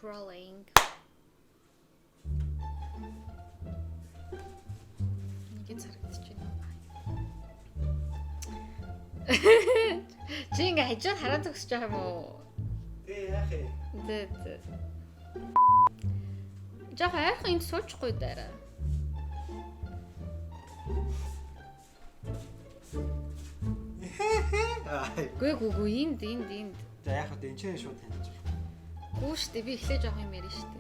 Rolling. Ингээд харагдаж байна. Чи ингээ хажууд хараад төгсөж байгаа юм уу? Яах вэ? Зэ. Жаа яах энд суучихгүй даарай. Гүгүү энд. За яах вэ? Энд чинь шууд таних. Гүү штэ би эхлэж авах юм ярина штэ.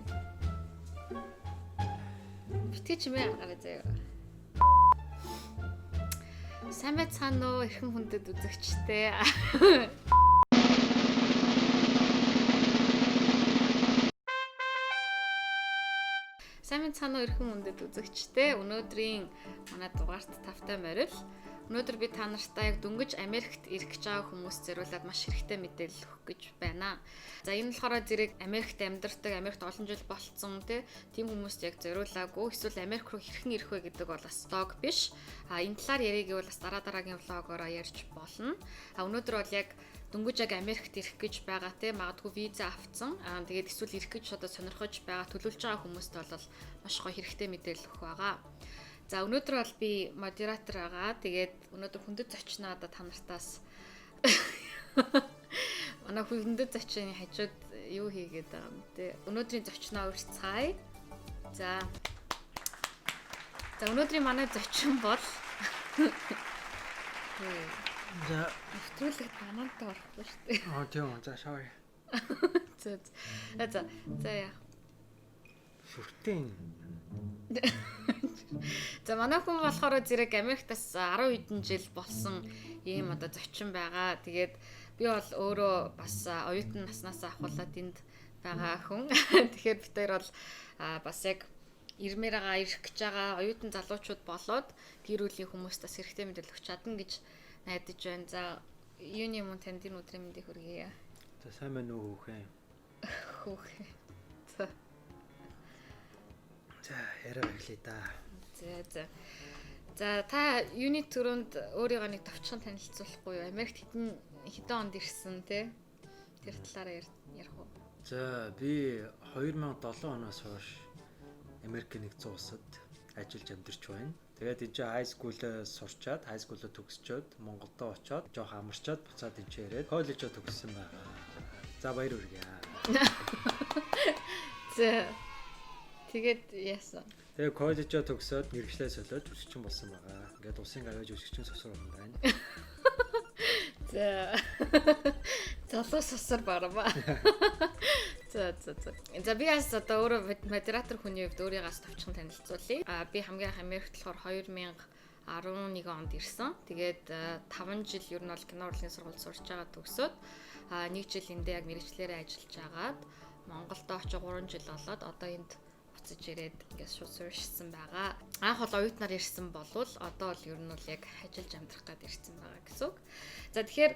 Битгий чимээ гаргаарай заяа. Сайн байцгаана уу эрхэм хүндэт үзэгчтэй. Сайн байцгаана уу эрхэм хүндэт үзэгчтэй. Өнөөдрийн манай дугаарт тавтай морил. Өнөөдөр би та нартай яг дөнгөж Америкт ирэх гэж байгаа хүмүүст зориулаад маш хэрэгтэй мэдээлэл өгөх гэж байна. За энэ болохоор зэрэг Америкт амьдардаг, Америкт олон жил болцсон тийм хүмүүст яг зориулаагүй. Эсвэл Америк руу хэрхэн ирэх вэ гэдэг бол бас влог биш. Энэ талаар яриг бол бас дараагийн влогоороо ярьж болно. Өнөөдөр бол яг дөнгөж яг Америкт ирэх гэж байгаа магадгүй виза авцсан. Тэгээд эсвэл ирэх гэж одоо сонирхож байгаа төлөвлөж байгаа хүмүүст бол маш гоё хэрэгтэй мэдээлэл өгөх байгаа. За өнөөдөр бол би модератор байгаа. Тэгээд өнөөдөр хүндэт зочноо одоо та нартаас манай хүндэт зочны хажууд юу хийгээд байгаа юм те. Өнөөдрийн зочноо урьцгаая. За өнөөдрийн манай зочин бол За нэвтрүүлэг банантай орохгүй шүү дээ. тийм үү. За sorry. За яа. Шүртэн. За манай хүн болохоор зэрэг Америктаас 10 хэдэн жил болсон ийм одоо зочин байгаа. Тэгээд би бол өөрөө бас оюутан наснаас ахуулаад энд байгаа хүн. Тэгэхээр бид хоёр бол бас яг ирмээр байгаа, ирэх гэж байгаа оюутан залуучууд болоод гэр бүлийн хүмүүст бас хэрэгтэй мэдээлэл өгч чадна гэж найдаж байна. За юуны юм танд энэ өдрийн мэндийг хүргэе. За сайн байна уу хүүхэн? Хүүхэн. За яриа эхлэе да. За та юуны төрөнд өөрийгөө нэг товчхон танилцуулахгүй юу? Америкт хэдэн онд ирсэн те? Тэр талаараа ярих уу? За би 2007 оноос хойш Америк нэгдсэн улсад ажиллаж амьдарч байна. Тэгээд энэ чинь high school-д сурчаад, high school-д төгсчөөд Монголдо очоод жоох амарчаад буцаад энэ чинь ирээд коллежоо төгссөн байгаа. За баяр хүргэе. За тэгээд яасан? Тэгээ коллежоо төгсөөд мэргэжлээ солиод жүжигчин болсон байгаа. Ингээд усын гавьяа жүжигчин сосор болно байна. За. Залуу сосор барма. За. За би бас одоо өөрөө модератор хүний хувьд өөрийгөө товчхон танилцуулъя. Би хамгийн анх Америкт болохоор 2011 онд ирсэн. Тэгээд 5 жил ер нь бол кино урлагийн сургууль сурч байгаа төгсөөд 1 жил эндээ яг мэргэжлээрээ ажиллаж агаад Монголд очиж 3 жил болоод одоо энд буцаж ирээд ингээс шууд суурьшсан байгаа. Анх бол оюутнаар ирсэн болвол одоо бол ер нь бол яг ажиллаж амьдрах гээд ирсэн байгаа гэсэн үг. За тэгэхээр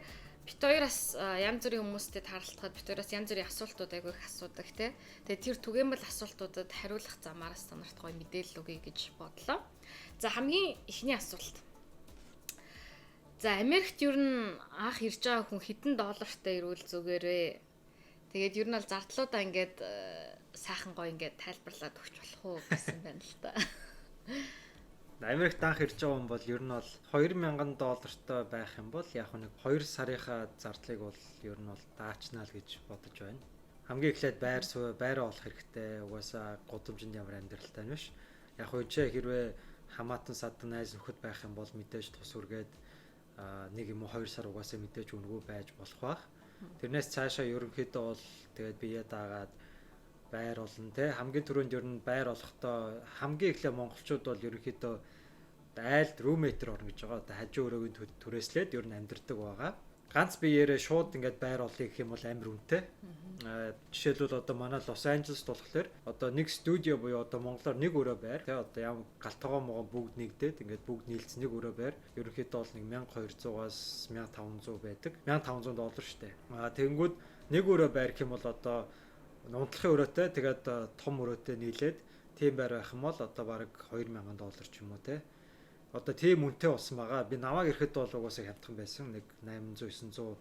бит хоёроос янз бүрийн хүмүүстэй тааралцахад бит хоёроос янз бүрийн асуултууд айгүй их асуудаг тий. Тэгээд тэр түгээмэл асуултуудад хариулах замаараас танарт гоё мэдээлэл өгье гэж бодлоо. За хамгийн эхний асуулт. За Америкт ер нь анх ирж байгаа хүн хэдэн доллартай ирвэл зүгээр вэ? Тэгээд ер нь бол зардлуудаа ингээд сайхан гоё ингээд тайлбарлаад өгч болох уу гэсэн байна л та. Америкт анх ирж байгаа хүн бол ер нь бол $2000 байх юм бол яг нэг 2 сарынхаа зардлыг бол ер нь бол даачнаа л гэж бодож байна. Хамгийн эхлээд байраа олох хэрэгтэй. Угаасаа гудамжинд ямар амьдралтай нь биш. Яг үе чи хэрвээ хамаатан садан найз нөхөд байх юм бол мэдээж тус үргээд 1 юм уу 2 сар угаасаа мэдээж өнгөө байж болох байх. Тэрнээс цаашаа ерөнхийдөө бол тэгээд бие даагаад байр олон те хамгийн түрүүнд ер нь байр олохдоо хамгийн эхлээ монголчууд бол ерөнхийдөө айлд румейтер орно гэж байгаа. Одоо хажуу өрөөгийн түрээслээд ер нь амьдэрдэг байгаа. Ганц биеэрээ шууд ингээд байр олъё гэх юм бол амар үнэтэй. Жишээлбэл одоо манай Лос Анжелест болохоор одоо нэг студио буюу одоо монголоор нэг өрөө байр те одоо ямар галтгоо могоо бүгд нэгдээд ингээд бүгд нийлцсэн нэг өрөө байр ерөнхийдөө бол 1200-аас 1500 байдаг. $1500 шүү дээ. Тэгэнгүүт нэг өрөө байр гэх юм бол одоо унтлахын өрөөтэй тэгээд том өрөөтэй нийлээд тийм байр байх юм бол одоо бараг $2000 ч юм уу те. Одоо тийм үнэтэй болсон байгаа. Би навааг ирэхэд бол угаасаа хямдхан байсан. Нэг 800 900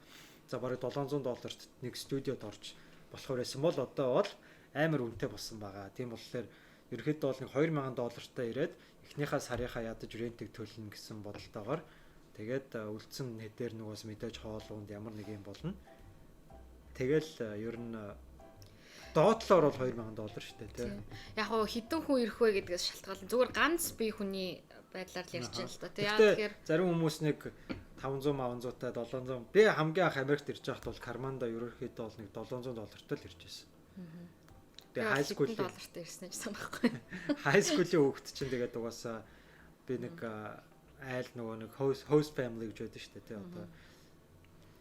за бараг $700-т нэг студиод орж болохоор байсан бол одоо бол амар үнэтэй болсон байгаа. Тийм болохоор ерөөхдөө бол нэг $2000 ирээд эхнийхээ сарынхаа ядаж рентийг төлнө гэсэн бодолтойгоор тэгээд үлдсэн хэдээр нөгөөс мэдээж хоолунд ямар нэг юм болно. Тэгэл ер нь доотлоор бол $2000 шүү дээ тий. Яг хоо хідэн хүн ирэх вэ гэдгээс шалтгаална. Зүгээр ганц бие хүний байдлаар л ярьж байна л да. Яа тэгэхээр зарим хүмүүс нэг 500 таа 700 би хамгийн анх Америкт ирж байхад бол карманда ерөөхдөө бол нэг $700 л ирж байсан. Тэгээ high school $100 ирсэн гэж санахгүй. High school-ийн хүүхэд чинь тэгээд угаасаа би нэг айл нөгөө нэг host family гэж байдаг шүү дээ тий одоо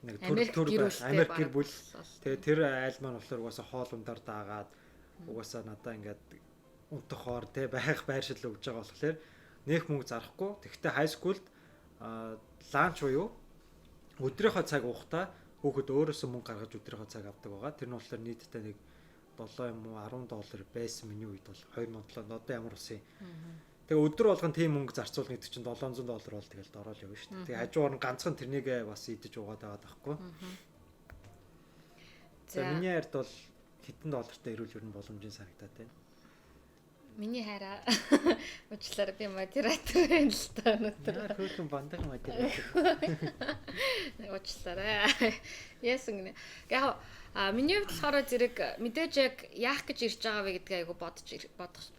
нэг төр Америк гэр бүл тэгээ тэр айл маань болохоор угаасаа хоол ундаар даагаад угаасаа надаа ингээд унтах хоор тий байх байршил өгж байгаа болохоор нөх мөнгө зарахгүй. Тэгэхдээ high school-д ланч буюу өдрийнхөө цаг уухтаа хүүхэд өөрөөсөө мөнгө гаргаж өдрийнхөө цаг авдаг байгаа. Тэр нь болохоор нийтдээ нэг $7 юм уу $10 байсан миний үед бол 2007 одоо ямар усын. Тэгээ өдөр болгон тийм мөнгө зарцуулна гэдэг чинь $700 бол тэгэл дорол явна шүү дээ. Тэгээ хажуугаар нь ганцхан тэрнийг бас идэж уугаад байгаа байхгүй. За миний хайрд бол хэдэн доллартай ирүүл ер нь боломжийн санагдаад байна. Миний хайраа уучлаарай би модератор байна л та өнөөдөр. Хөөхөн бандаг модератор. Уучлаарай. Яасан гинэ. Яг миний хувьд болохоор зэрэг мэдээж яг яах гэж ирж байгаа вэ гэдгийг айгу бодох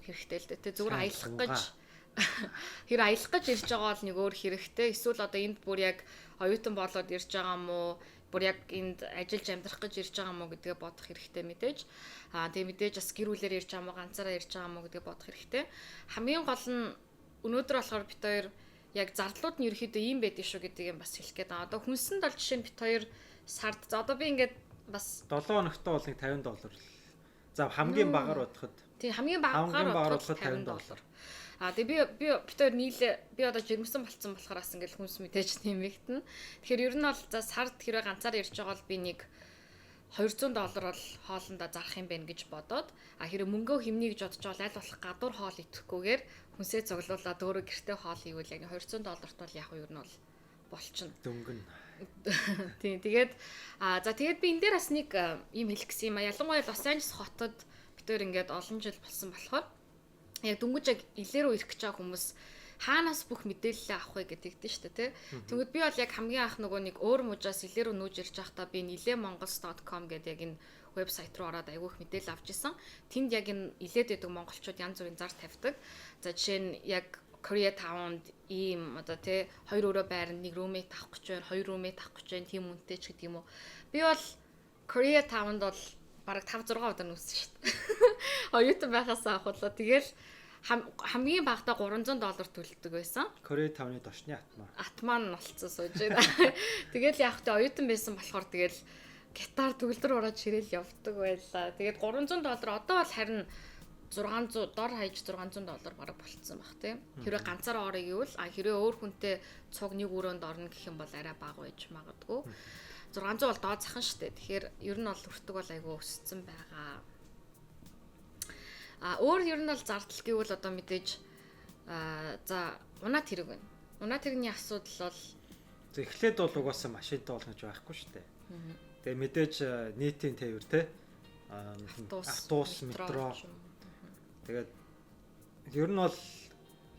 хэрэгтэй л дээ. Тэ зүгээр аялах гэж хэр аялах гэж ирж байгаа бол нэг өөр хэрэгтэй. Эсвэл одоо энд бүр яг оюутан болоод ирж байгаа юм уу? Бүр яг энд ажиллаж амьдрах гэж ирж байгаа юм уу гэдгээ бодох хэрэгтэй мэдээж. Тэгээ мэдээж бас гэр бүлээр ирж байгаа юм уу, ганцаараа ирж байгаа юм уу гэдгээ бодох хэрэгтэй. Хамгийн гол нь өнөөдөр болохоор бит хоёр яг зардлууд нь ерөөхдөө ийм байдаг шүү гэдгийг бас хэлэх гээд байгаа. Одоо хүнсэнд бол жишээ нь бит хоёр сард за одоо би ингээд бас 7 хоногт бол нэг $50. За хамгийн багаар бодоход. Тийм хамгийн багаар бодоход $50. Тэгээ би бит хоёр нийлээ би одоо жирэмсэн болцсон болохоор бас ингээд хүнс мэдээж нэмэгдэнэ. Тэгэхээр ер нь бол за сард хэрэг ганцаар ирж байгаа бол би нэг $200 бол хоолндоо зарах юм байна гэж бодоод хэрэг мөнгөө хэмнэ гэж бодож байгаа аль болох гадуур хоол идэхгүйгээр хүнсээ цуглуулад өөрөө гэртээ хоол хийвэл яг $200 бол яг юу ер нь бол болчихно. Дөнгөн. Тийм тэгээд за тэгээд би энэ дээр бас нэг юм хэлэх гэсэн юм а. Ялангуяа Лос Анжелес хотод битээр ингээд олон жил болсон болохоор яг дөнгөж яг илээ рүү ирэх гэж байгаа хүмүүс хаанаас бүх мэдээлэл авах вэ гэдэг дээ шүү дээ тий. Тэгвэл би бол яг хамгийн анх нөгөө нэг өөр мужаас илээ рүү нүүж ирж байхдаа би nilemongols.com гэдэг яг энэ вебсайт руу ороод айгүйх мэдээлэл авч исэн. Тэнд яг энэ илээд байдаг монголчууд янз бүрийн зар тавьдаг. За жишээ нь яг Koreatown-д ийм одоо тий хоёр өрөө байранд нэг roommate авах гэж байна, хоёр roommate авах гэж байна, тийм үнэтэй ч гэдэг юм уу. Би бол Koreatown-д бол бараг 5-6 удаа нүүсэн шүү дээ. Оюутан байхасаа авахлаа. Тэгэл хамгийн багадаа $300 төлдөг байсан. Koreatown-ы дошны атмаа. Атмаа нь болцсон сууж байна. Тэгэл яг тэ оюутан байсан болохоор тэгэл гитар төгөлдөр ураад ширээл явдаг байлаа. Тэгээд $300 одоо бол харин 600 дор хаяж $600 бараг болцсон баг тийм. Хэрвээ ганцаараа орё гэвэл хэрвээ өөр хүнтэй цуг нэг өрөөнд орно гэх юм бол арай бага байж магадгүй. 600 бол доод захын штэ. Тэгэхээр ер нь бол өртөг бол айгүй өссөн байгаа. Өөр ер нь бол зардал гэвэл одоо мэдээж за унаад хэрэг байна. Унаад хэргийн асуудал бол эхлээд бол угаасаа машинтай болно гэж байхгүй штэ. Тэгээ мэдээж нийтийн тээвэр те автобус, метро. Тэгээд ер нь бол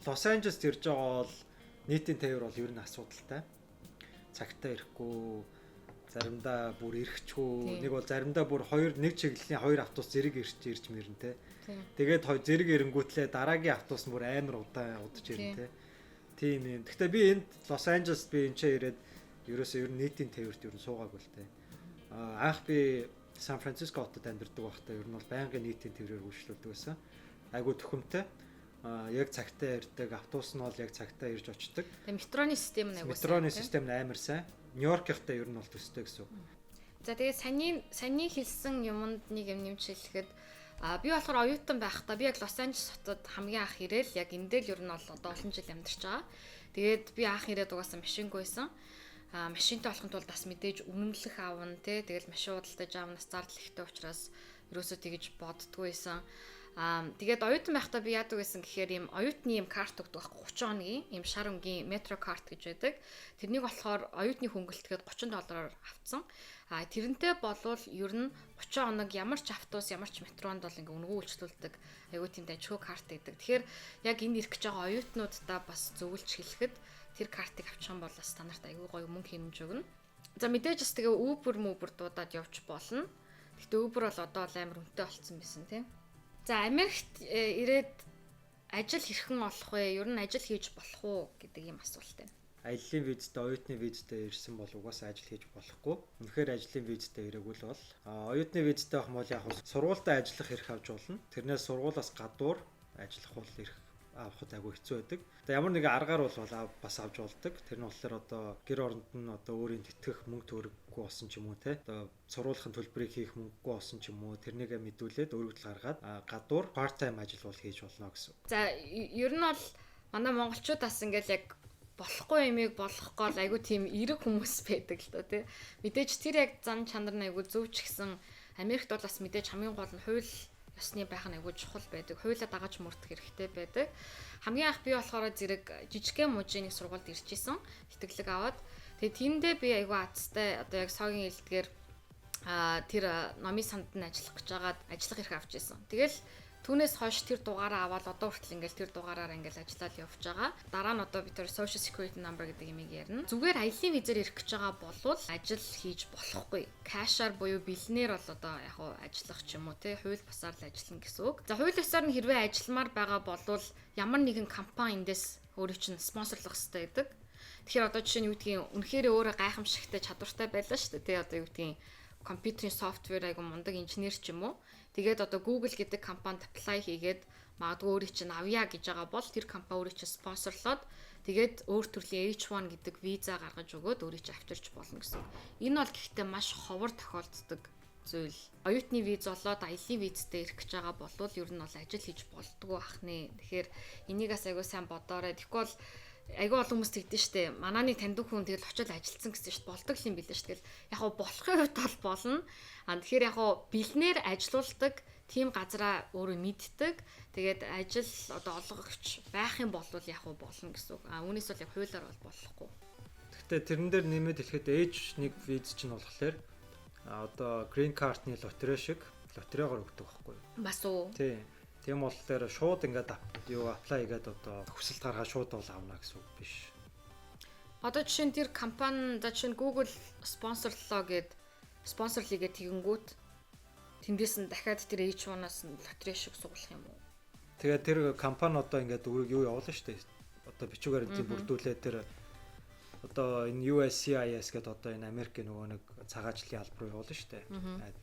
Лос Анжелест ирж байгаа бол нийтийн тээвэр бол ер нь асуудалтай. Цагтаа ирэхгүй, заримдаа бүр ирэхчгүй, нэг бол заримдаа бүр нэг чиглэлийн хоёр автобус зэрэг ирж мэрнэ те. Тэгээд зэрэг ирэнгүүтлээ дараагийн автобус бүр амар удаан удаж ирнэ те. Тийм юм. Гэхдээ би энд Лос Анжелест би энэ ч ирээд ерөөсөө ер нь нийтийн тээвэрт ер нь суугаагүй л те. Анх би Сан Франциско хотод амьдардаг байхдаа ер нь бол байнгын нийтийн тээврээр үйлчлүүлдэг байсан. Айгу төхөмтэй. Яг цагтаа ирдэг, автобус нь бол яг цагтаа ирж очдог. Тэгээ метроны систем нь айгу. Метроны систем нь амар сайн. Нью-Йоркийнхтай ер нь бол төстэй гэсэн. За тэгээ саний хэлсэн юмд нэг юм нэмж хэлэхэд би болохоор оюутан байхдаа би яг Лос Анжелес хотод хамгийн анх ирээл яг эндээ л ер нь бол одоо олон жил амьдарч байгаа. Тэгээд би анх ирээд угаасаа машингүй байсан. Машинтай болохын тулд бас мэдээж үнэмлэх аавна тий. Тэгэл машин худалдаж аавнаас зардал ихтэй учраас ерөөсөө тэгж боддггүй байсан. Тэгээд оюутан байхдаа би яадаг гэсэн гэхээр ийм оюутны ийм карт өгдөг байхгүй 30 хоногийн ийм шар өнгийн метро карт гэж байдаг. Тэрнийг болохоор оюутны хөнгөлөлтгээд $30 авцсан. Тэрнтэй болвол ер нь 30 хоног ямар ч автобус, ямар ч метронд бол ингээ үнгүү үйлчлүүлдэг аюу тийм дажгүй карт гэдэг. Тэгэхээр яг энэ ирэх гэж байгаа оюутнуудаа бас зөвлөж хэлэхэд тэр картыг авчих юм бол бас стандарт аюу гоё мөнгө хэмж өгнө. За мэдээж бас тэгээ Uber дуудаад явж болно. Гэхдээ Uber бол одоо амар үнэтэй болцсон байсан тийм. За Америкт ирээд ажил хэрхэн олох вэ? Ер нь ажил хийж болох уу гэдэг ийм асуулт байна. Ажлын визтэй, оюутны визтэй ирсэн бол угаасаа ажил хийж болохгүй. Үнэхээр ажлын визтэй ирээгүй л бол оюутны визтэй авах бол яг сургуультай ажиллах эрх авч болно. Тэрнээс сургуулаас гадуур ажиллах бол эрх авахд айгүй хэцүү байдаг. Одоо ямар нэгэн аргаар бол бас авч болдог. Тэр нь болохоор одоо гэр оронд нь одоо өөрийн тэтгэх мөнгө төгрөггүй болсон ч юм уу те. Одоо сургуулийн төлбөрийг хийх мөнгөгүй болсон ч юм уу тэрнийгээ мэдүүлээд өргөдөл гаргаад гадуур part time ажил бол хийж болно гэсэн. За ер нь бол манай монголчуудаас ингээл яг болохгүй юмыг болгох гол айгүй тийм эрэг хүмүүс байдаг л доо тий. Мэдээж тэр яг зан чанар нь айгүй зөв ч гэсэн Америкт бол бас мэдээж хамгийн гол нь хууль ёсны байх нь айгүй чухал байдаг. Хуулиа дагаж мөрдөх хэрэгтэй байдаг. Хамгийн анх би болохоор зэрэг жижигхэн мужийн нэг сургуульд ирж исэн. Тэтгэлэг аваад. Тэгээ тэндээ би айгүй азтай одоо яг соогийн элдгээр тэр номын санд нь ажиллах гэж байгаад ажиллах эрх авч исэн. Тэгэл түүнээс хойш тэр дугаараа аваад одоо хүртэл ингээл тэр дугаараар ингээл ажиллаад явж байгаа. Дараа нь одоо би тэр social security number гэдэг юмыг ярина. Зүгээр аялын визээр ирэх гэж байгаа болвол ажил хийж болохгүй. Кашаар буюу бэлнээр бол одоо яг хуу ажиллах ч юм уу те хууль бусаар л ажиллана гэсэн үг. За хууль бусаар нь хэрвээ ажилламаар байгаа болвол ямар нэгэн компани эндээс өөрийг чинь спонсорлох хэрэгтэй байдаг. Тэгэхээр одоо жишээ нь юу гэдгийг үнэхээр өөрөө гайхамшигтай чадвартай байлаа шүү дээ. Тэ одоо юу гэдгийг компьютерийн софтвер айгу мундаг инженер ч юм уу. Тэгээд одоо Google гэдэг компанид apply хийгээд магадгүй өөрийг чинь авъя гэж байгаа бол тэр компани өөрийг чинь спонсорлоод тэгээд өөр төрлийн H1 гэдэг виза гаргаж өгөөд өөрийг чинь авчирч болно гэсэн. Энэ бол гэхдээ маш ховор тохиолддог зүйл. Оюутны виз болоод аялын визтэй ирэх гэж байгаа бол ер нь бол ажил хийж болдгоо ахнэ. Тэгэхээр энийг бас айгу сайн бодоорой. Тэгэхгүй бол айгүй олон хүмүүс тэгдэж штэ. Манааны таньдаг хүн тэгэл очиод ажилласан гэсэн штэ болдог юм билээ штэ. Тэгэл яг хоо болохын хувьд бол болно. Тэгэхээр яг хоо бэлнээр ажилуулдаг тийм газараа өөрөө мэддэг. Тэгээд ажил одоо олгогч байх юм бол яг хоо болно гэсэн үг. Үүнээс бол яг хуулиар бол болохгүй. Гэхдээ тэрэн дээр нэмээд хэлэхэд H1 виз чинь болохоор одоо green card-ны лотерей шиг лотерейгоор өгдөг байхгүй юу? Бас уу. Тийм. Тийм болохоор шууд ингээд юу apply хийгээд одоо хүсэлт гаргаад шууд бол авна гэсэн үг биш. Одоо жишээ нь тэр компани за жишээ нь Google спонсорлоо спонсорлигээ тэгэнгүүт тэндээс нь дахиад тэр H1-аас нь лотерей шиг суглах юм уу? Тэгээд тэр компани одоо ингээд юу явуулна шүү дээ. Одоо бичүүгээр тийм бүрдүүлээд тэр одоо энэ USCIS гэдэг одоо энэ Америкийн нөгөө нэг цагаачлалын албар руу явуулна шүү дээ.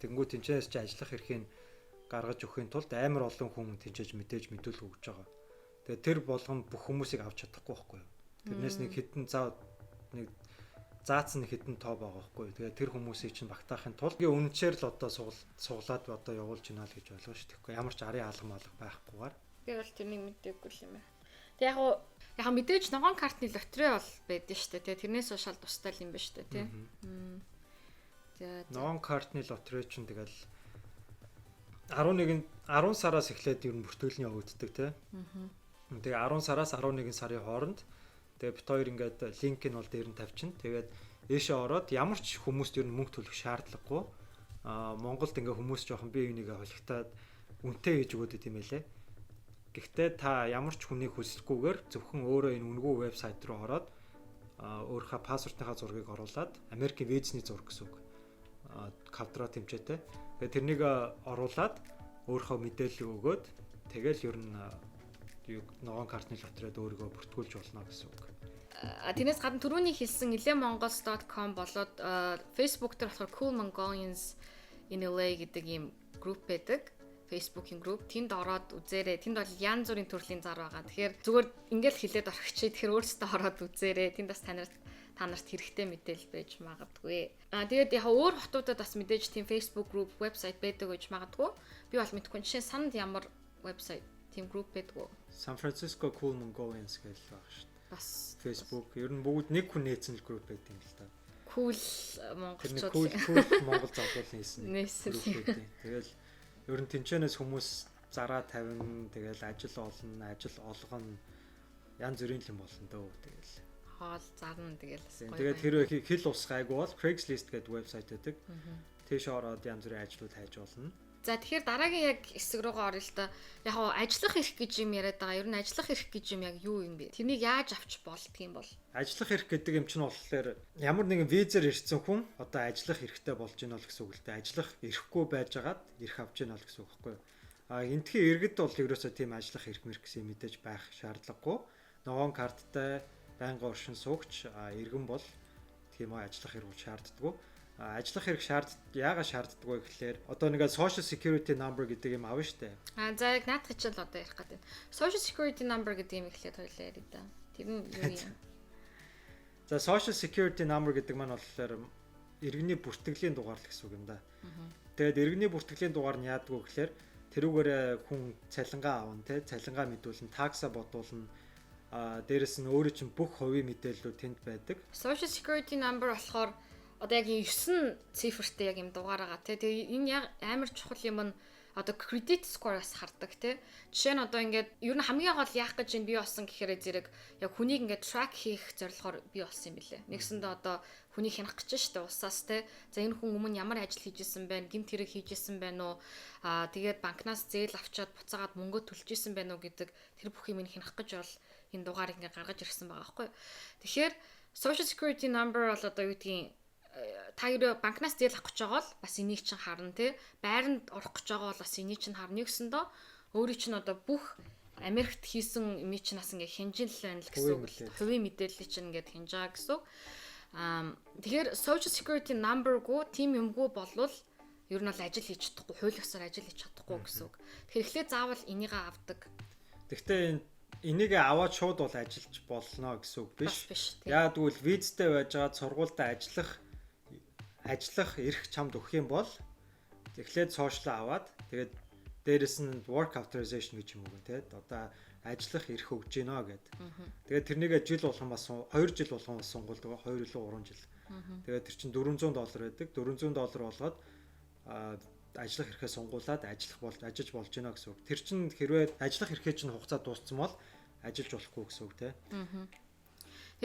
Тэнгүү тэнцээс чи ажиллах эрхийг гаргаж өгөхийн тулд амар олон хүн тэнцэж мэдээж мэдүүлэг өгж байгаа. Тэгээд тэр болгон бүх хүмүүсийг авч чадахгүй байхгүй юу? Тэрнээс нэг хитэн заацсан нэг хитэн тоо байгаа байхгүй юу? Тэгээд тэр хүмүүсийг чинь багтаахын тулд үнэнчээр л одоо суглаад одоо явуулж гинэ л гэж ойлгоо шүү дээ. Ямар ч арын алгам байхгүйгээр. Би бол тэрнийг мэдээгүй юм байна. Тэг яг мэдээж ногоон картны лотерей бол байдсан шүү дээ. Тэрнээс шал тустай юм байна шүү дээ, тий. Ногоон картны лотерей чинь тэгэл 10 сараас эхлээд ер нь бүртгүүлэн явагддаг тий. Тэгээ 10 сараас 11 сарын хооронд тэгээ бит хоёр ингээд линк нь бол дээр нь тавьчихна. Тэгээд ээшээ ороод ямар ч хүмүүст ер нь мөнгө төлөх шаардлагагүй. Монголд ингээ хүмүүс жоохон бие бинийгээ холигтаад үнэтэй хийж өгөөд идэм байлээ. Гэхдээ та ямар ч хүнийг хүсэлгүйгээр зөвхөн өөрөө энэ үнэгүй вебсайт руу ороод өөрийнхөө пассвортынхаа зургийг оруулаад Америкийн визний зураг гэсэн үг. Кавдраа тэмчээтэй. Тэгээд тэрнийг оруулаад өөрийнхөө мэдээлэл өгөөд тэгэл ер нь ногоон картны лотерейд өөрийгөө бүртгүүлж болно гэсэн үг. Тэрнээс гадна түрүүний хэлсэн ilemongols.com болоод Facebook дээр болохоор Cool Mongolians in LA гэдэг ийм групп байдаг. Facebook-ийн групп. Тэнд ороод үзээрэй. Тэнд бол янз бүрийн төрлийн зар байгаа. Тэгэхээр зүгээр ингээл хэлээд орох чи тэгэхээр өөрсдөө ороод үзээрэй. Тэнд бас та нарт хэрэгтэй мэдээлэл байж магадгүй. Тэгээд яг өөр хотуудад бас мэдээж тийм Facebook group, website байдаг гэж магадгүй. Би бол мэдгүй. Жишээ нь санд ямар website, тийм group байдгүй. San Francisco Cool Mongolians гэж байгаа шүү дээ. Бас Facebook ер нь бүгд нэг хүн нээсэн л group байдаг юм л та. Cool монголчууд. Cool Монгол залуулын нээсэн group байдаг. Тэгэл ер нь тэнцэнээс хүмүүс зараа тавина, тэгэл ажил олно, ажил олгоно. Янз бүрийн юм болно дөө тэгэл. Хоол зарна тэгэл. Тэгээд тэр хэл ус гайгүй бол Craigslist гэдэг вебсайт байдаг. Тийш ороод янз бүрийн ажлууд хайж болно. За тэгэхээр дараагийн яг хэсэг рүүгээ орё л та. Яг хоо ажиллах эрх гэж юм яриад байгаа. Ер нь ажиллах эрх гэж юм яг юу юм бэ? Тэрнийг яаж авч болдго юм бол? Ажиллах эрх гэдэг юм чинь болохоор ямар нэгэн визээр ирсэн хүн одоо ажиллах эрхтэй болж гинэ л гэсэн үг л дээ. Ажиллах эрхгүй байжгаад эрх авч гинэ л гэсэн үг байхгүй юу? Энтхийн иргэд бол ерөөсөө тийм ажиллах эрх мэрх гэсэн мэдээж байх шаардлагагүй. Ногоон карттай байнгын оршин суугч иргэн бол тийм ажиллах эрх шаарддаггүй. Ажиллах эрх яагаад шаарддаг вэ гэхээр одоо нэгээ social security number гэдэг юм авна штэ. За яг наадах чинь л одоо ярих гэдэг. Social security number гэдэг юм ихлээр хоёлаа ярив да. Тэр нь юу юм? За social security number гэдэг маань болохоор иргэний бүртгэлийн дугаар л гэсэн үг юм да. Тэгээд иргэний бүртгэлийн дугаар нь яадаг вэ гэхээр тэрүүгээр хүн цалингаа авна те, цалингаа мэдүүлнэ, такса бодуулна. Дээрэс нь өөрөө чинь бүх хувийн мэдээллүүд тэнд байдаг. Social security number болохоор одоо яг 9 цифртэй яг юм дугаар байгаа тий. Тэгээ энэ яг амар чухал юм нь одоо credit score-аас хардаг тий. Жишээ нь одоо ингээд ер нь хамгийн гол яах гэж энэ бий болсон гэхээр зэрэг яг хүнийг ингээд track хийх зорилгоор бий болсон юм билээ. Нэгсэндээ одоо хүнийг хянах гэж штэ усаас тий. За энэ хүн өмнө ямар ажил хийжсэн байна, гэмт хэрэг хийжсэн байна уу? Тэгээд банкнаас зээл авчаад буцаагаад мөнгө төлжсэн байна уу гэдэг тэр бүх юмыг хянах гэж бол энэ дугаарыг ингээд гаргаж ирсэн байгаа байхгүй. Тэгэхээр social security number бол одоо юу гэдгийг та юу банкнаас зээл авах гэж байгаа бол бас энийг чинь харна тий. Байранд орох гэж байгаа бол бас энийг чинь харна гэсэндөө өөрийн чинь одоо бүх Америкт хийсэн юм чинь бас ингээ хянжил байна л гэсэн үг л. Хувийн мэдээлэл чинь ингээд хянж байгаа гэсэн үг. Тэгэхээр social security number-гуу тийм юмгүй болвол ер нь бол ажил хийж чадахгүй, хууль ёсоор ажил хийж чадахгүй гэсэн үг. Тэгэхээр эхлээд заавал энийг авдаг. Гэхдээ энийг аваад шууд бол ажиллаж болно гэсэн үг биш. Яа тэгвэл визтэй байжгаад сургуультай ажиллах эрх чамд өгөх юм бол эхлээд сошиал аваад тэгээд дээрэс нь work authorization гэж юм уу те одоо ажиллах эрх өгж гинэ гэд. Тэгээд тэрнийг жил болгон бас 2 жил болгон сунгуулдаг 2 илүү 3 жил. Тэгээд тэр чинь $400 байдаг. $400 болгоод ажиллах эрхээ сунгуулад ажиллаж болж гинэ гэсэн үг. Тэр чинь хэрвээ ажиллах эрхээ чинь хугацаа дууссан бол ажиллаж болохгүй гэсэн үг те.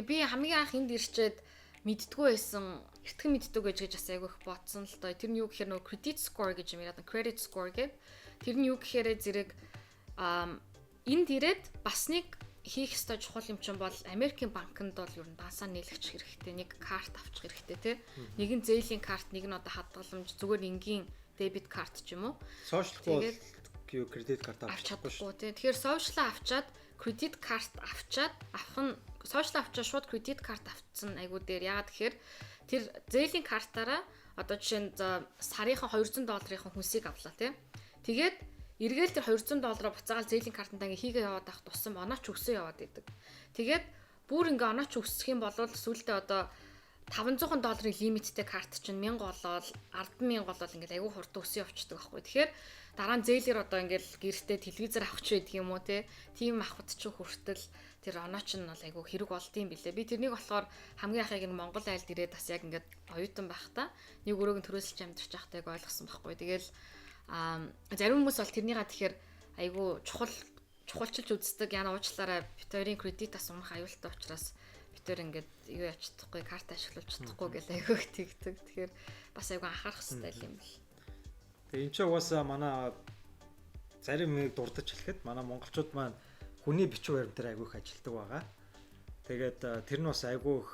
Тэгээд би хамгийн анх энд ирчээд мэддггүй байсан, эртхэн мэддэг гэж бас айгүй их бодсон л доо. Тэр нь юу гэхээр нөгөө credit score гэж юм яриад credit score гэдэг. Тэр нь юу гэхээр зэрэг энд ирээд бас нэг хийх ёстой чухал юм чинь бол Америкийн банкнд бол ер нь дансаа нийлэгч хэрэгтэй, нэг карт авчих хэрэгтэй тий. Нэг нь зээлийн карт, нэг нь одоо хадгаламж зүгээр энгийн дебит карт ч юм уу. Social бол кредит карт авч чадахгүй тий. Тэгэхээр social авчаад кредит карт авчаад авах нь social авчаа шууд кредит карт авцсан айгуу дээр яагаад тэгэхээр тэр зээлийн картаараа одоо жишээ нь сарынхан $200-ийн хүнсийг авлаа тий. Тэгээд эргээл тэр $200 буцаагаал зээлийн картантаа ингээ хийгээ яваад авах туссан онооч өсөө яваад идэг. Тэгээд бүр ингээ онооч өсөх юм бол сүүлдээ одоо $500 лимиттэй карт чинь 1000 болоод 100000 болоод ингээ айгуу хурдан өсөө явчихдаг байхгүй. Тэгэхээр дараа нь зээлэр одоо ингээл гэртээ телевизээр авах ч байдаг юм уу те. Тийм авахд ч хүртэл тэр онооч нь бол айгуу хэрэг болдсон билээ. Би тэрнийг болохоор хамгийн ахыг нь Монгол айлд ирээд бас яг ингээд оюутан байхдаа нэг өрөөг нь төрөөсөлж амьдарч байхдаа ойлгосон байхгүй. Тэгэл зарим хүмүүс бол тэрнийга тэгэхээр айгуу чухалчилж үздэг. Яна уучлаарай бит хоёрын кредитаас унах аюултай учраас бит хоёр ингээд юу яч чадахгүй карт ашиглуулж чадахгүй гэл айгуу тэгдэг. Тэгэхээр бас айгуу анхаарах хэрэгтэй юм бэл. Тэгээ энэ ч угаасаа манай зарим нэг дурдж хэлэхэд манай монголчууд маань хүний бичиг баримт дээр айгүйх ажилтдаг байгаа. Тэгээд тэр нь бас айгүйх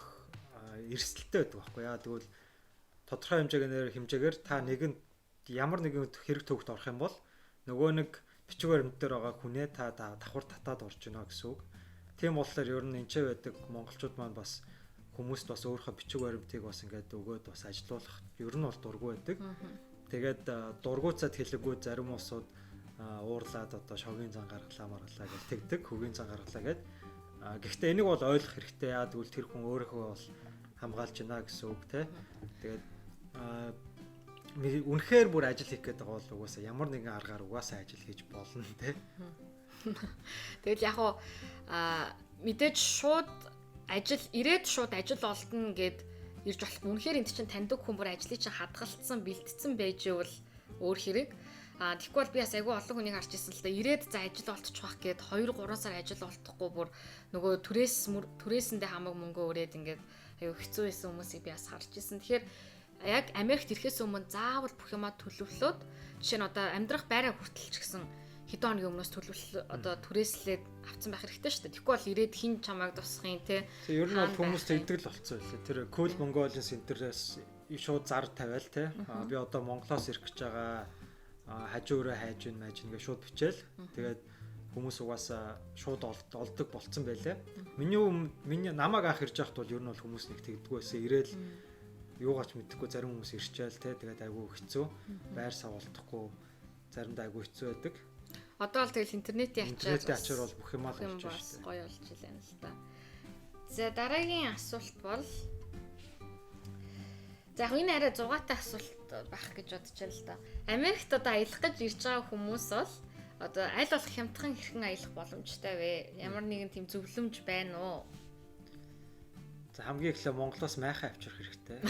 эрсдэлтэй байдаг байхгүй яа. Тэгвэл тодорхой хэмжээгээр та нэгэнд ямар нэгэн хэрэг төвөгт орох юм бол нөгөө нэг бичиг баримт дээр байгаа хүнээ та давхар татаад орж ийнө гэсэн үг. Тийм болохоор ер нь энэчээ байдаг монголчууд маань бас хүмүүст бас өөрийнхөө бичиг баримтыг бас ингээд өгөөд бас ажилуулах ер нь бол дургүй байдаг. Тэгээд дургуйцаад хэлэггүй зарим улсууд уурлаад одоо шогийн зан гаргалаа маргалаа гэж тэгдэг, хөгийн зан гаргалаа гэд. Гэхдээ энийг бол ойлгох хэрэгтэй. Яа тэгвэл тэр хүн өөрийнхөө бол хамгаалж байна гэсэн үг те. Тэгээд үнэхээр бүр ажил хийх гэдэг бол угаасаа ямар нэгэн аргаар угаасаа ажил хийж болно те. Тэгэл яг уу мэдээж шууд ажил олдно гэд ирж болох. Үнэхээр энд чинь таньдаг хүн бүр ажлыг чинь хадгалсан, бэлтцсэн байж ивэл өөр хэрэг. Тэгэхгүй бол би бас айгүй олон хүнийг харж ирсэн л да. Ирээд за ажил олдчих واخ гээд 2-3 сар ажил олдохгүй бүр нөгөө түрээсэндээ хамаг мөнгө өрөөд ингээд айгүй хэцүү байсан хүмүүсийг би бас харж ирсэн. Тэгэхээр яг Америкт ирэхээс өмнө заавал бүх юмаа төлөвлөөд жишээ нь одоо амьдрах байраа хүртэл ч гэсэн хэдэн хоногийн өмнөөс одоо түрээслээд авсан байх хэрэгтэй шүү дээ. Тэгэхгүй бол ирээд хин чамайг тусахын те. Ер нь бол хүмүүс тэгдэг л болцсон байлээ. Тэр Cool Mongolian Center-ээс шууд зар тавиал те. Би одоо Монголоос ирэх гэж байгаа хажуураа хайж ин мэж ингээ шууд бичээл. Тэгээд хүмүүс угаасаа шууд олдог болцсон байлээ. Миний намайг анх ирж байхад бол ер нь бол хүмүүс нэг тэгдэггүйсэн. Ирээл юугаач мэдэхгүй зарим хүмүүс ирчээл те. Тэгээд айгүй хэцүү. Байр савуулдахгүй заримдаа айгүй хэцүү байдаг. Одоо бол тэгэл интернетийн ачаар бол бүх юм л болж байна шүү дээ. Гоё болж байна л та. За дараагийн асуулт бол за яг энэ арай зугаатай асуулт байх гэж бодож байна л да. Америкт одоо аялах гэж ирж байгаа хүмүүс бол одоо аль болох хямдхан хэрхэн аялах боломжтой вэ? Ямар нэгэн тийм зөвлөмж байна уу? За хамгийн эхлээ Монголоос майхаа авчрах хэрэгтэй.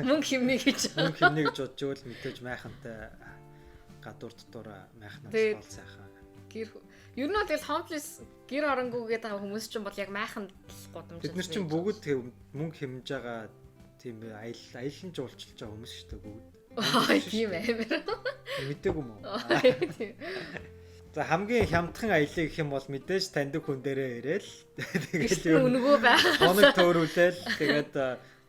Мөнгө хэмнэ гэж бодож ивэл мэдээж майхантай гадуур дотор майхнаас бол сайхан. Ер нь бол тэгэл homeless гэр оронгүйгээд байгаа хүмүүс чинь бол яг майханд годомжтой. Бид нар чинь бүгд мөнгө хэмнэж байгаа тийм аялын жуулчилж байгаа хүмүүс шүү дээ бүгд. Тийм амар. Мэдээгүй юм уу? За хамгийн хямдхан аялал гэх юм бол мэдээж таньдаг хүн дээрээ ирээл тэгэл өнгөө байх. Хоног төөрүүлээл тэгээд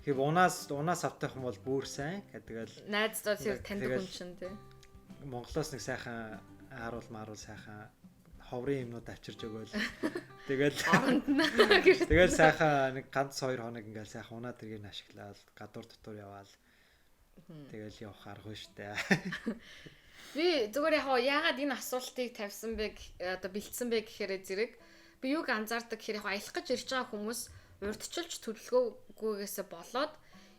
хэв унаас автах юм бол бүр сайн гэдэг. Найздаа тэр таньдаг хүн чинь тий. Монголоос нэг сайхан харуул сайхан ховрын юмнууд авчирж өгөөл. Тэгэл сайхан нэг ганц 2 хоног ингээл сайхан унаа тэргийг ашиглаад гадуур дотор яваал. Тэгэл явах арга штэ. Би зүгээр яагаад энэ асуултыг тавьсан бэ одоо бэлдсэн бэ гэхээр зэрэг би юуг анзаардаг гэхээр аялах гэж ирж байгаа хүмүүс урдчилж төлөвлөгөөгөөс болоод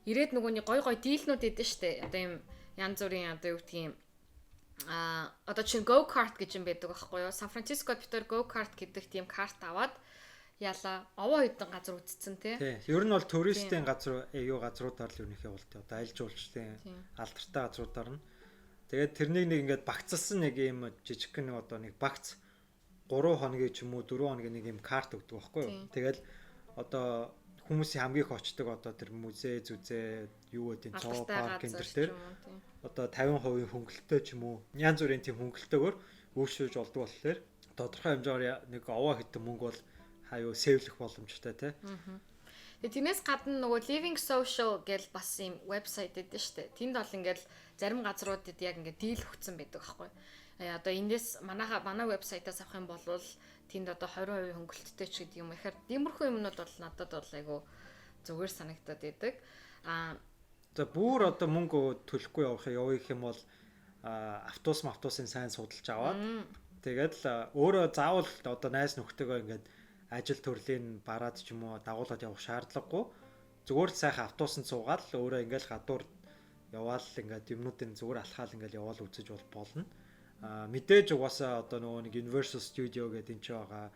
ирээд нөгөөний гой дийлнүүд эдэн штэ. Одоо юм янз бүрийн одоо юу гэдгийг одоо чинь go kart гэж юм байдаг байхгүй юу? Сан Францискод битэр go kart гэдэг тийм карт аваад яла овоо хэдэн газар үзсэн тий. Ер нь бол туристийн газар газруудаар л ерөнхий явуулт. Одоо аялал жуулчлалын алдартай газруудаар нь. Тэгээд тэрнийг нэг ингээд багцсан нэг юм жижигхэн нэг одоо нэг багц 3 хоногийн ч юм уу 4 хоногийн нэг юм карт өгдөг байхгүй юу? Тэгэл одоо хүмүүсийн хамгийн их очдог одоо тэр музей зүзээ юу гэдэг зоо парк энэ төр одоо 50% хөнгөлөлтөө ч юм уу янз бүрийн тийм хөнгөлөлтөөр өөрчилж олдог болохоор тодорхой хэмжээгээр нэг овоо хитэн мөнгө бол хаяа сэвлэх боломжтой тий. Тэгээ тиймээс гадна нөгөө Living Social гэл бас юм вебсайт гэдэг нь шүү дээ. Тэнд бол ингээл зарим газруудад яг ингээд дийл өгцөн байдаг аахгүй. Одоо эндээс манай вебсайтаас авах юм бол тэнд одоо 20% хөнгөлөлттэй ч гэдэг юм. Ихэр тиймэрхүү юмнууд бол надад бол айгу зүгээр санагдаад байдаг. За бүр одоо мөнгө төлөхгүй явъя гэх юм бол автобусын сайн судалж аваад тэгээд өөрөө заавал одоо найз нөхдөйгөө ингээд ажил төрлийн бараад ч юм уу дагуулад явах шаардлагагүй зүгээр л сайхан автобусанд суугаад өөрөө ингээд гадуур яваал ингээд юмнуудын зүгээр алхаал ингээд яваал үзэж болно. Мэдээж угаасаа одоо нөгөө нэг Universal Studio гэдэг энэ ч байгаа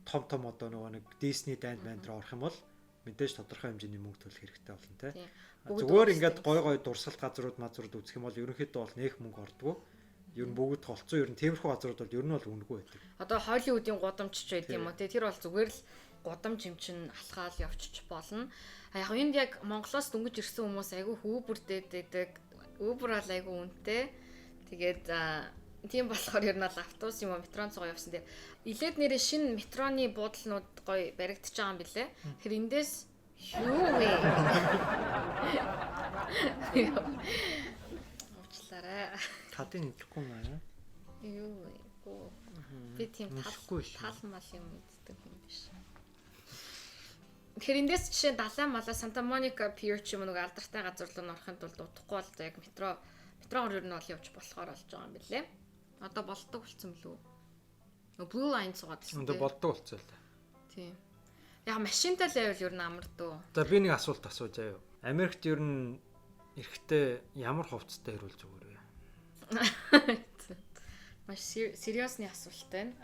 том одоо нөгөө нэг Disney Land руу орох юм бол мэдээж тодорхой хэмжээний мөнгө төлөх хэрэгтэй болно тий. Зүгээр ингээд гой дурсгалт газрууд үзэх юм бол ерөнхийдөө бол нэх мөнгө ордгоо. Ер нь бүгд толцоо ер нь тиймэрхүү газрууд бол ер нь бол үнэгүй байдаг. Одоо Холливуудын гудамжч байд юм уу тий. Тэр бол зүгээр л гудамж юм чин алхаал явчих болно. Яг энд яг Монголоос дөнгөж ирсэн хүмүүс айгүй Uber дээдэг. Uber бол айгүй үнэтэй. Тэгээд тийм болохоор ер нь бол автобус юм уу метрон цогоо явсан дээр илээд нэрээ шинэ метроны буудлууд гоё баригдаж байгаа юм билэ. Тэгэхээр эндээс юу вэ? Уучлаарай. Тадын нэхгүй маа. Юу вэ? Би тийм талмал юм үздэг юм биш. Тэгэхээр эндээс жишээ Далай Мала Санта Моника Pier ч юм уу нэг алдартай газар руу орохын тулд удахгүй бол яг метроор ер нь бол явж болохоор болж байгаа юм билэ. Одоо болдог болсон мөлөө. Blue Line суугаад байна. Одоо болдог болсон л та. Тийм. Яг машинтай л байвал ер нь амар дөө. За би нэг асуулт асууж аа юу. Америкт ер нь эрэхтэй ямар хувцастай ирүүл зүгээр вэ? Маш сериосны асуулт байна.